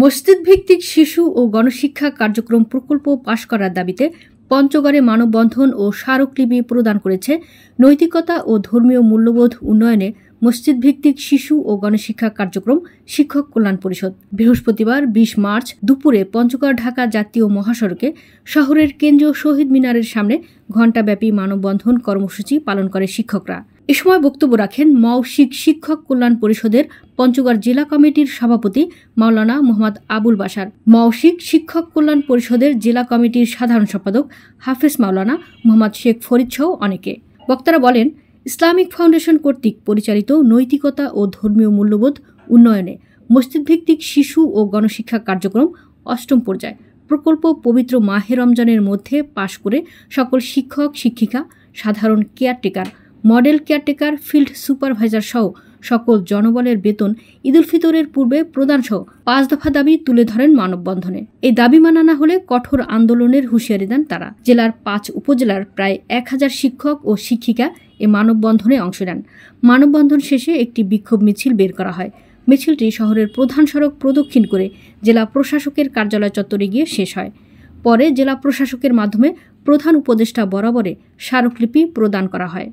মসজিদ ভিত্তিক শিশু ও গণশিক্ষা কার্যক্রম প্রকল্প পাশ করার দাবিতে পঞ্চগড়ে মানববন্ধন ও স্মারকলিপি প্রদান করেছে নৈতিকতা ও ধর্মীয় মূল্যবোধ উন্নয়নে মসজিদ ভিত্তিক শিশু ও গণশিক্ষা কার্যক্রম শিক্ষক কল্যাণ পরিষদ। বৃহস্পতিবার ২০ মার্চ দুপুরে পঞ্চগড় ঢাকা জাতীয় মহাসড়কে শহরের কেন্দ্রীয় শহীদ মিনারের সামনে ঘণ্টাব্যাপী মানববন্ধন কর্মসূচি পালন করে শিক্ষকরা। এ সময় বক্তব্য রাখেন মওশিক শিক্ষক কল্যাণ পরিষদের পঞ্চগড় জেলা কমিটির সভাপতি মাওলানা মোহাম্মদ আবুল বাশার, মওশিক শিক্ষক কল্যাণ পরিষদের জেলা কমিটির সাধারণ সম্পাদক হাফেজ মাওলানা মোহাম্মদ শেখ ফরিদ সহ অনেকে। বক্তারা বলেন, ইসলামিক ফাউন্ডেশন কর্তৃক পরিচালিত নৈতিকতা ও ধর্মীয় মূল্যবোধ উন্নয়নে মসজিদ ভিত্তিক শিশু ও গণশিক্ষা কার্যক্রম ৮ম পর্যায় প্রকল্প পবিত্র মাহে রমজানের মধ্যে পাশ করে সকল শিক্ষক শিক্ষিকা, সাধারণ caretaker, model caretaker, field supervisor সহ সকল জনবলের বেতন ঈদুল ফিতরের পূর্বে প্রদান সহ ৫ দফা দাবি তুলে ধরেন মানববন্ধনে। এই দাবি মানা না হলে কঠোর আন্দোলনের হুঁশিয়ারি দেন তারা। জেলার ৫ উপজেলার প্রায় ১,০০০ শিক্ষক ও শিক্ষিকা এ মানববন্ধনে অংশ নেন। মানববন্ধন শেষে একটি বিক্ষোভ মিছিল বের করা হয়। মিছিলটি শহরের প্রধান সড়ক প্রদক্ষিণ করে জেলা প্রশাসকের কার্যালয় চত্বরে গিয়ে শেষ হয়। পরে জেলা প্রশাসকের মাধ্যমে প্রধান উপদেষ্টা বরাবরে স্মারকলিপি প্রদান করা হয়।